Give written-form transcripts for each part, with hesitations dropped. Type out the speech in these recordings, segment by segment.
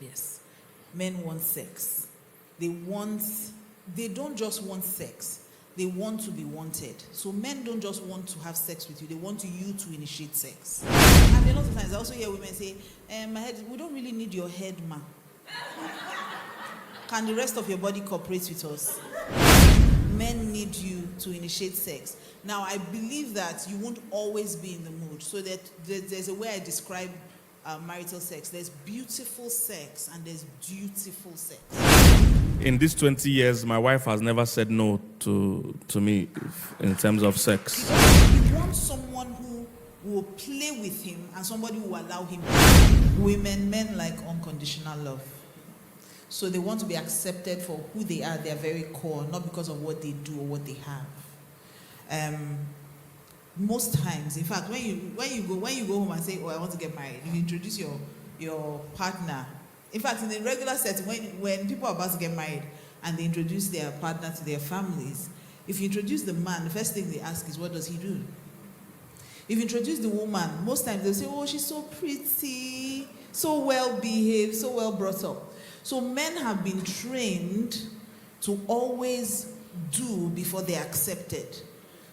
Yes. Men want sex. They don't just want sex. They want to be wanted. So men don't just want to have sex with you. They want you to initiate sex. And a lot of times I also hear women say, my head, we don't really need your head, ma. Can the rest of your body cooperate with us? Men need you to initiate sex. Now, I believe that you won't always be in the mood. So that there's a way I describe marital sex. There's beautiful sex and there's dutiful sex. In these 20 years, my wife has never said no to me in terms of sex. You want someone who will play with him and somebody who will allow him. Men like unconditional love. So they want to be accepted for who they are, their very core, not because of what they do or what they have. Most times, in fact, when you go home and say, "Oh, I want to get married," you introduce your partner. In fact, in a regular setting, when people are about to get married and they introduce their partner to their families, if you introduce the man, the first thing they ask is, "What does he do?" If you introduce the woman, most times they'll say, "Oh, she's so pretty, so well behaved, so well brought up." So men have been trained to always do before they're accepted.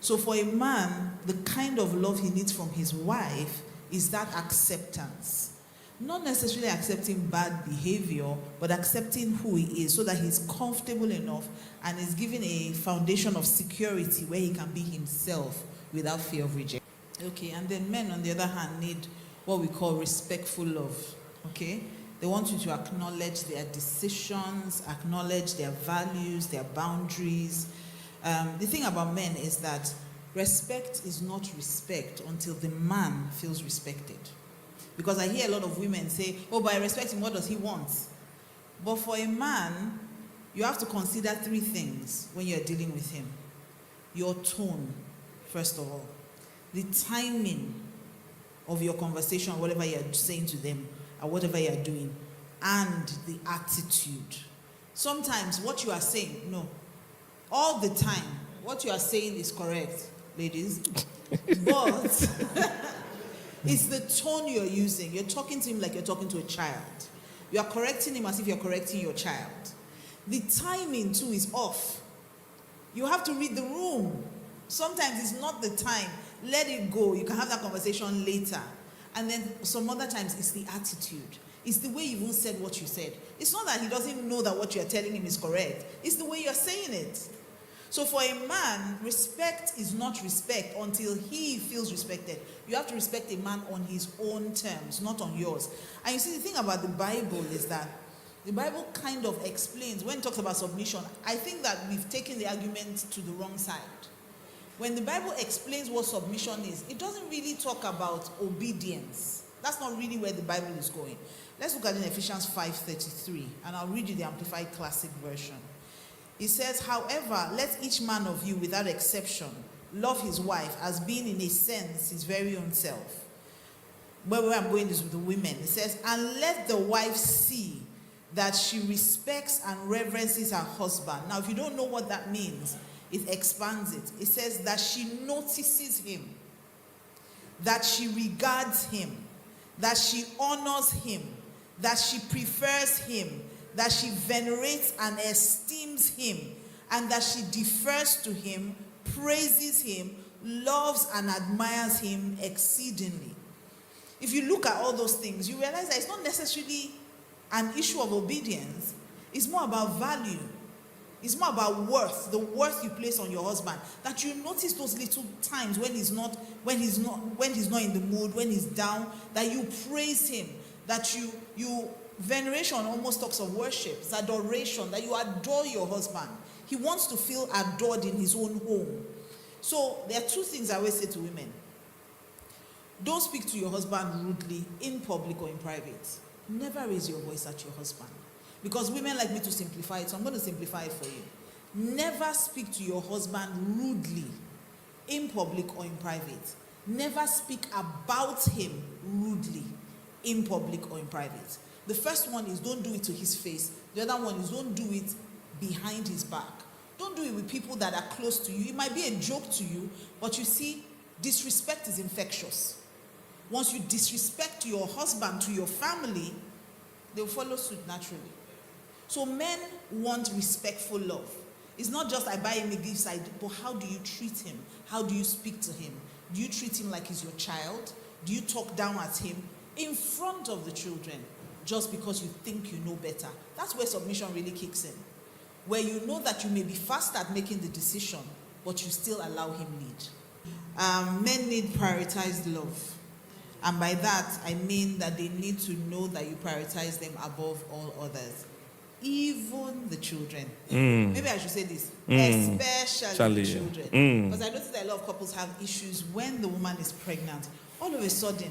So for a man, the kind of love he needs from his wife is that acceptance. Not necessarily accepting bad behavior, but accepting who he is so that he's comfortable enough and is given a foundation of security where he can be himself without fear of rejection. Okay, and then men, on the other hand, need what we call respectful love. Okay? They want you to acknowledge their decisions, acknowledge their values, their boundaries. The thing about men is that respect is not respect until the man feels respected. Because I hear a lot of women say, "Oh, but I respect him, what does he want?" But for a man, you have to consider three things when you're dealing with him. Your tone, first of all. The timing of your conversation, whatever you're saying to them, or whatever you're doing, and the attitude. Sometimes what you are saying, no. All the time, what you are saying is correct, ladies. But it's the tone you're using. You're talking to him like you're talking to a child. You are correcting him as if you're correcting your child. The timing too is off. You have to read the room. Sometimes it's not the time. Let it go. You can have that conversation later. And then some other times it's the attitude. It's the way you even said what you said. It's not that he doesn't know that what you're telling him is correct. It's the way you're saying it. So for a man, respect is not respect until he feels respected. You have to respect a man on his own terms, not on yours. And you see, the thing about the Bible is that the Bible kind of explains, when it talks about submission, I think that we've taken the argument to the wrong side. When the Bible explains what submission is, it doesn't really talk about obedience. That's not really where the Bible is going. Let's look at it in Ephesians 5:33, and I'll read you the Amplified Classic Version. It says, "However, let each man of you, without exception, love his wife as being in a sense his very own self." Where I'm going is with the women. It says, "And let the wife see that she respects and reverences her husband." Now, if you don't know what that means, it expands it. It says that she notices him, that she regards him, that she honors him, that she prefers him, that she venerates and esteems him, and that she defers to him, praises him, loves and admires him exceedingly. If you look at all those things, you realize that it's not necessarily an issue of obedience. It's more about value. It's more about worth, the worth you place on your husband. That you notice those little times when he's not in the mood, when he's down, that you praise him, that you veneration almost talks of worship. It's adoration, that you adore your husband. He wants to feel adored in his own home. So there are two things I always say to women. Don't speak to your husband rudely in public or in private. Never raise your voice at your husband. Because women like me to simplify it, so I'm going to simplify it for you. Never speak to your husband rudely in public or in private. Never speak about him rudely in public or in private. The first one is don't do it to his face. The other one is don't do it behind his back. Don't do it with people that are close to you. It might be a joke to you, but you see, disrespect is infectious. Once you disrespect your husband to your family, they'll follow suit naturally. So men want respectful love. It's not just I buy him a gift, but how do you treat him? How do you speak to him? Do you treat him like he's your child? Do you talk down at him in front of the children just because you think you know better? That's where submission really kicks in. Where you know that you may be fast at making the decision, but you still allow him lead. Men need prioritized love. And by that, I mean that they need to know that you prioritize them above all others. Even the children. Maybe I should say this. Especially the children. Because I notice that a lot of couples have issues when the woman is pregnant. All of a sudden,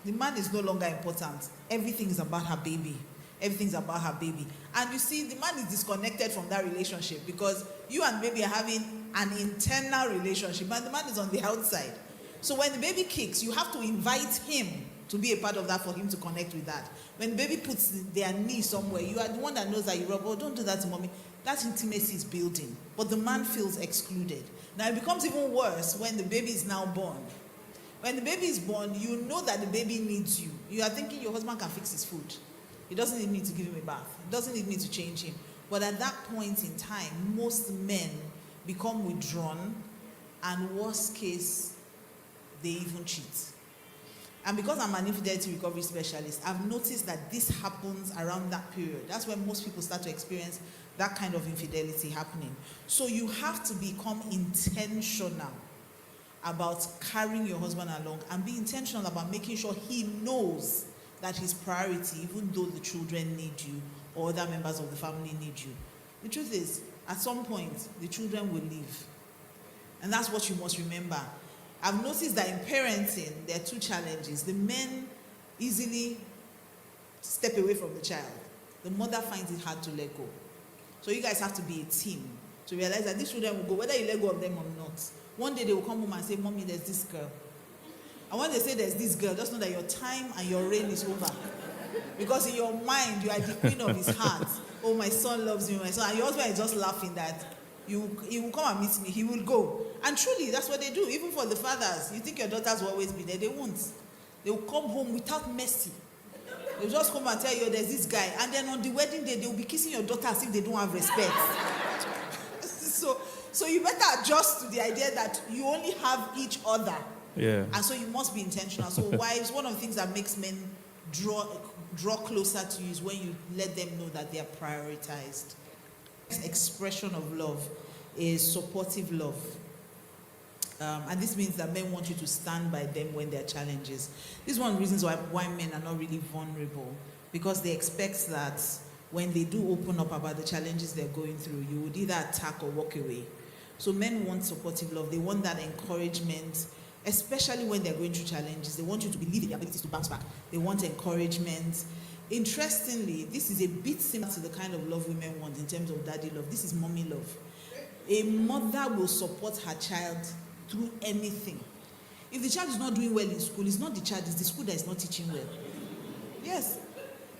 the man is no longer important. Everything is about her baby. Everything's about her baby. And you see, the man is disconnected from that relationship because you and baby are having an internal relationship and the man is on the outside. So when the baby kicks, you have to invite him to be a part of that for him to connect with that. When the baby puts their knee somewhere, you are the one that knows that you rub, oh, don't do that to mommy. That intimacy is building. But the man feels excluded. Now it becomes even worse when the baby is now born. When the baby is born, you know that the baby needs you. You are thinking your husband can fix his food. He doesn't need me to give him a bath. He doesn't need me to change him. But at that point in time, most men become withdrawn, and worst case, they even cheat. And because I'm an infidelity recovery specialist, I've noticed that this happens around that period. That's when most people start to experience that kind of infidelity happening. So you have to become intentional about carrying your husband along and be intentional about making sure he knows that his priority, even though the children need you or other members of the family need you. The truth is, at some point, the children will leave. And that's what you must remember. I've noticed that in parenting, there are two challenges. The men easily step away from the child. The mother finds it hard to let go. So you guys have to be a team to realize that these children will go, whether you let go of them or not. One day they will come home and say, Mommy, there's this girl. And when they say there's this girl, just know that your time and your reign is over. Because in your mind, you are the queen of his heart. Oh, my son loves me, my son. And your husband is just laughing that he will come and meet me. He will go. And truly, that's what they do. Even for the fathers, you think your daughters will always be there. They won't. They will come home without mercy. They'll just come and tell you, there's this guy. And then on the wedding day, they will be kissing your daughter as if they don't have respect. So you better adjust to the idea that you only have each other. Yeah. And so you must be intentional. So wives, one of the things that makes men draw closer to you is when you let them know that they are prioritized. Expression of love is supportive love. And this means that men want you to stand by them when there are challenges. This is one of the reasons why men are not really vulnerable, because they expect that when they do open up about the challenges they're going through, you would either attack or walk away. So men want supportive love. They want that encouragement, especially when they're going through challenges. They want you to believe in their abilities to bounce back. They want encouragement. Interestingly, this is a bit similar to the kind of love women want in terms of daddy love. This is mommy love. A mother will support her child through anything. If the child is not doing well in school, it's not the child, it's the school that is not teaching well. Yes.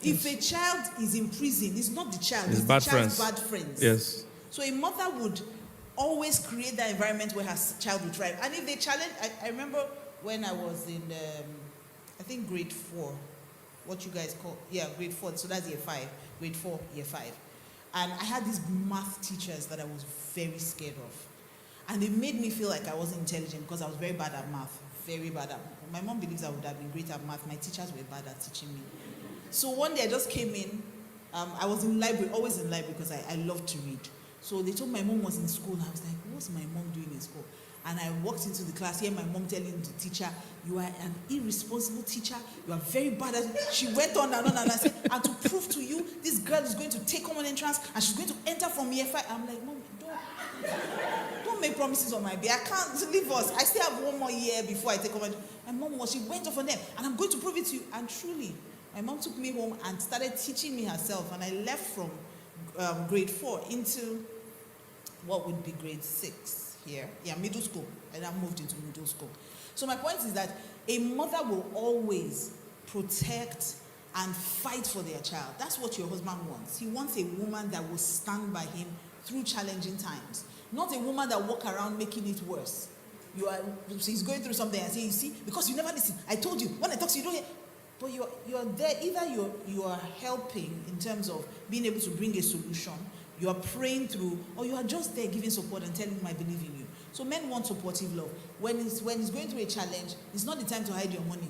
If a child is in prison, it's not the child, it's the child's bad friends. Yes. So a mother would always create that environment where her child would thrive. And if they challenge, I remember when I was in, I think grade 4, what you guys call, grade 4, so that's year 5, grade 4, year 5. And I had these math teachers that I was very scared of. And they made me feel like I wasn't intelligent because I was very bad at math, very bad at, my mom believes I would have been great at math. My teachers were bad at teaching me. So one day I just came in, I was in library, always in library because I love to read. So they told my mom was in school, and I was like, what's my mom doing in school? And I walked into the class, here my mom telling the teacher, you are an irresponsible teacher, you are very bad at it. She went on and I said, and to prove to you, this girl is going to take common entrance, and she's going to enter from year 5. I'm like, Mom, don't make promises on my behalf. I can't leave us. I still have one more year before I take common. My mom she went off on them, and I'm going to prove it to you. And truly, my mom took me home and started teaching me herself, and I left from grade 4 into what would be grade 6 here. Middle school. And I moved into middle school. So my point is that a mother will always protect and fight for their child. That's what your husband wants. He wants a woman that will stand by him through challenging times. Not a woman that walk around making it worse. He's going through something and say, you see, because you never listen. I told you, when I talk to you, don't hear. But you're there, either you are helping in terms of being able to bring a solution, you are praying through, or you are just there giving support and telling him I believe in you. So men want supportive love. When he's going through a challenge, it's not the time to hide your money.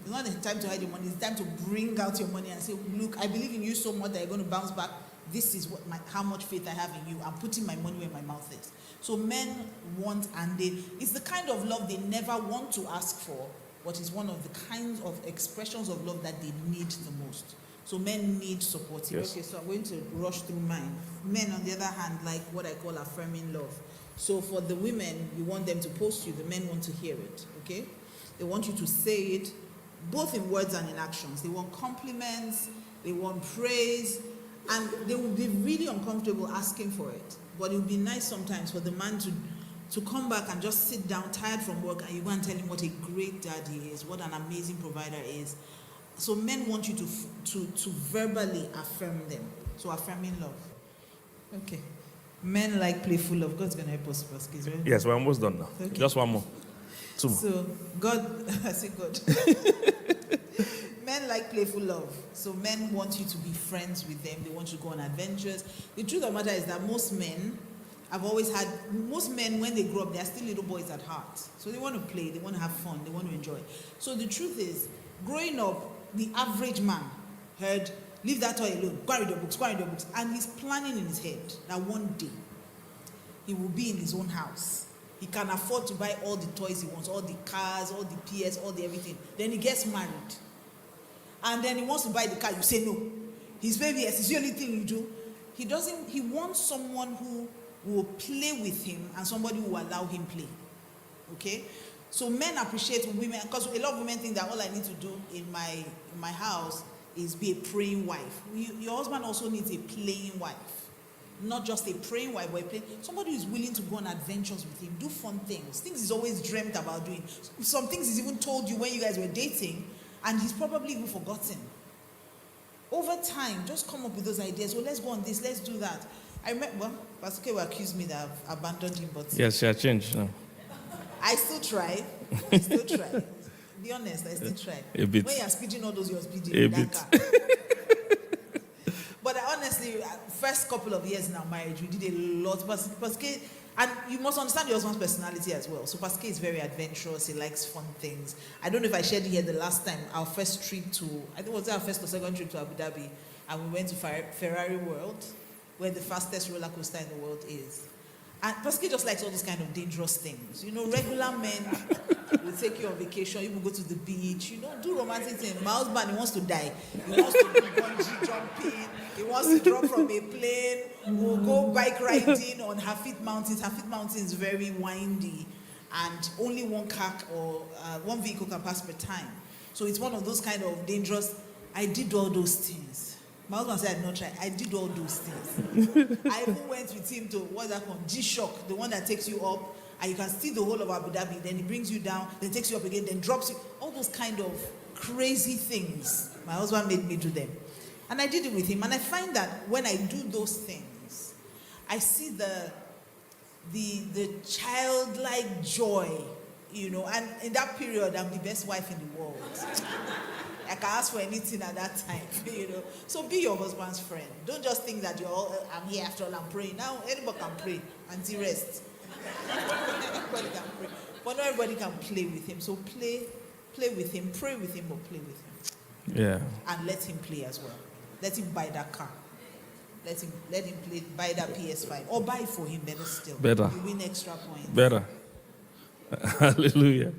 It's not the time to hide your money. It's time to bring out your money and say, look, I believe in you so much that you're going to bounce back. This is how much faith I have in you. I'm putting my money where my mouth is. So men want, and it's the kind of love they never want to ask for, but it's one of the kinds of expressions of love that they need the most. So men need support. Yes. Okay, so I'm going to rush through mine. Men, on the other hand, like what I call affirming love. So for the women, you want them to post you. The men want to hear it, okay? They want you to say it, both in words and in actions. They want compliments, they want praise, and they will be really uncomfortable asking for it. But it would be nice sometimes for the man to come back and just sit down, tired from work, and you go and tell him what a great dad he is, what an amazing provider is. So men want you to verbally affirm them. So affirming love. Okay. Men like playful love. God's going to help us, Pastor. Right? Yes, we're almost done now. Okay. Just one more. Two more. So God, I say God. Men like playful love. So men want you to be friends with them. They want you to go on adventures. The truth of the matter is that most men, when they grow up, they are still little boys at heart. So they want to play, they want to have fun, they want to enjoy. So the truth is, growing up, the average man heard, leave that toy alone, go and read your books. And he's planning in his head that one day he will be in his own house. He can afford to buy all the toys he wants, all the cars, all the PS, all the everything. Then he gets married. And then he wants to buy the car, you say no. His baby, yes, it's the only thing you do. He wants someone who will play with him and somebody who will allow him play. Okay? So men appreciate women, because a lot of women think that all I need to do in my house is be a praying wife. Your husband also needs a playing wife. Not just a praying wife, but somebody who is willing to go on adventures with him, do fun things he's always dreamt about doing. Some things he's even told you when you guys were dating, and he's probably even forgotten. Over time, just come up with those ideas. Well, let's go on this, let's do that. I remember, Pastor K will accuse me that I've abandoned him, but yes, she has changed now. I still try. Be honest, I still try. A bit. When you're speeding all those, you're speeding a in bit. that car. But honestly, first couple of years in our marriage, we did a lot. Pascal, and you must understand your husband's personality as well. So Pascal is very adventurous. He likes fun things. I don't know if I shared it here the last time. Our first trip to, I think it was our first or second trip to Abu Dhabi, and we went to Ferrari World, where the fastest roller coaster in the world is. And Pascal just likes all those kind of dangerous things. You know, regular men will take you on vacation, you will go to the beach, do romantic things. My husband, he wants to die. He wants to do bungee jumping. He wants to drop from a plane. We'll go bike riding on Hafid Mountains. Hafid Mountains is very windy, and only one car or one vehicle can pass per time. So it's one of those kind of dangerous. I did all those things. My husband said I did not try. I did all those things. I even went with him to, what's that called? G-Shock, the one that takes you up, and you can see the whole of Abu Dhabi. Then he brings you down, then takes you up again, then drops you. All those kind of crazy things. My husband made me do them. And I did it with him. And I find that when I do those things, I see the childlike joy, and in that period, I'm the best wife in the world. I can ask for anything at that time, So be your husband's friend. Don't just think that I'm here after all, I'm praying. Now, anybody can pray until rest. Everybody can pray. But not everybody can play with him. So play with him, pray with him, but play with him. Yeah. And let him play as well. Let him buy that car. Let him buy that PS5. Or buy it for him, better still. Better. You win extra points. Better. Hallelujah.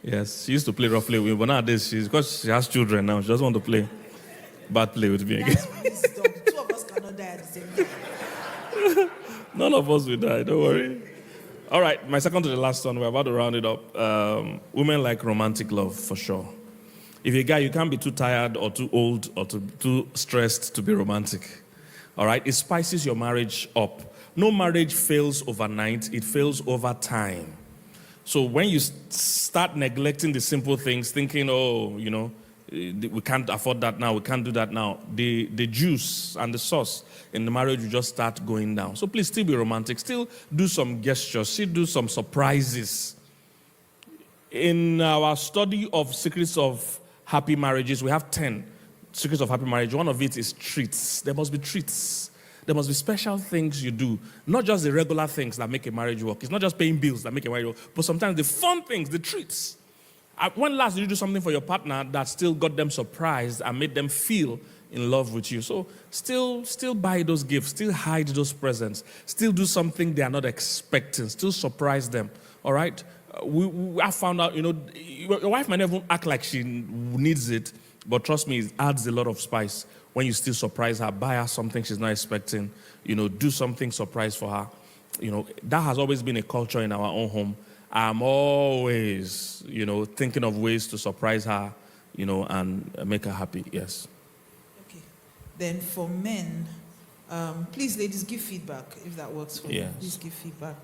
Yes, she used to play roughly with me, but nowadays, because she has children now, she doesn't want to play. Bad play with me again. That's wisdom. Two of us cannot die at the same time. None of us will die, don't worry. All right, my second to the last one, we're about to round it up. Women like romantic love, for sure. If you're a guy, you can't be too tired or too old or too stressed to be romantic. All right, it spices your marriage up. No marriage fails overnight, it fails over time. So when you start neglecting the simple things, thinking, we can't afford that now, we can't do that now, the juice and the sauce in the marriage will just start going down. So please still be romantic, still do some gestures, still do some surprises. In our study of secrets of happy marriages, we have 10 secrets of happy marriage. One of it is treats. There must be treats. There must be special things you do, not just the regular things that make a marriage work. It's not just paying bills that make a marriage work, but sometimes the fun things, the treats. When last did you do something for your partner that still got them surprised and made them feel in love with you? So still buy those gifts, still hide those presents, still do something they are not expecting, still surprise them, all right? I found out, your wife might never act like she needs it, but trust me, it adds a lot of spice when you still surprise her, buy her something she's not expecting, do something surprise for her. That has always been a culture in our own home. I'm always, thinking of ways to surprise her, and make her happy, yes. Okay. Then for men, please, ladies, give feedback if that works for you. Please give feedback.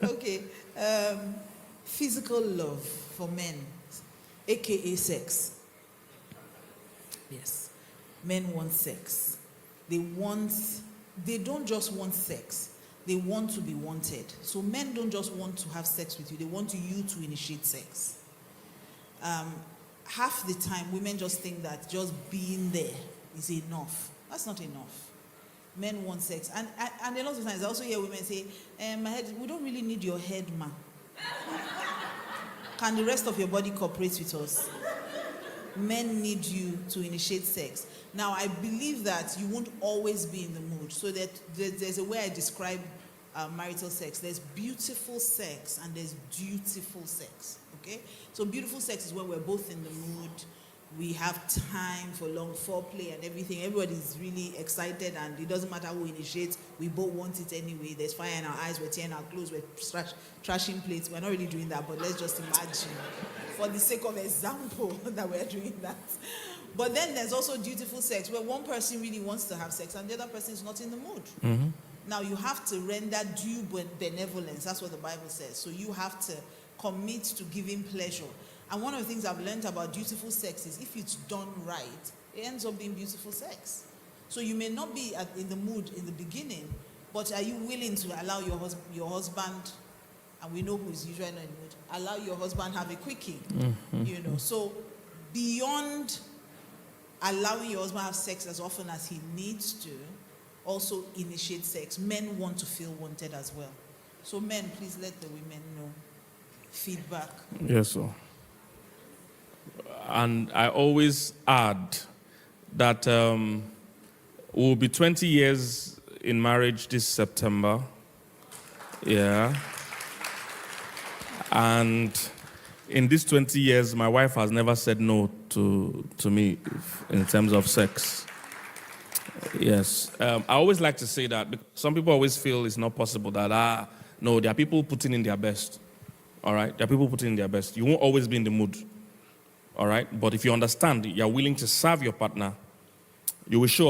Okay. Physical love for men, aka sex. Yes. Men want sex. They don't just want sex. They want to be wanted. So men don't just want to have sex with you. They want you to initiate sex. Half the time, women just think that just being there is enough. That's not enough. Men want sex. And a lot of times, I also hear women say, my head, we don't really need your head, ma. Can the rest of your body cooperate with us? Men need you to initiate sex. Now, I believe that you won't always be in the mood. So that there's a way I describe marital sex. There's beautiful sex and there's dutiful sex. Okay? So beautiful sex is when we're both in the mood. We have time for long foreplay and everything. Everybody's really excited and it doesn't matter who initiates. We both want it anyway. There's fire in our eyes. We're tearing our clothes. We're trashing plates. We're not really doing that, but let's just imagine for the sake of example that we're doing that. But then there's also dutiful sex where one person really wants to have sex and the other person is not in the mood. Mm-hmm. Now you have to render due benevolence. That's what the Bible says. So you have to commit to giving pleasure. And one of the things I've learned about dutiful sex is if it's done right, it ends up being beautiful sex. So you may not be in the mood in the beginning, but are you willing to allow your husband, and we know who is usually not in the mood, allow your husband have a quickie? Mm-hmm. So beyond allowing your husband have sex as often as he needs to, also initiate sex. Men want to feel wanted as well. So men, please let the women know. Feedback. Yes, sir. And I always add that we'll be 20 years in marriage this September. Yeah. And in these 20 years, my wife has never said no to me in terms of sex. Yes. I always like to say that because some people always feel it's not possible that, no, there are people putting in their best. All right? There are people putting in their best. You won't always be in the mood. All right? But if you understand, you're willing to serve your partner, you will show up.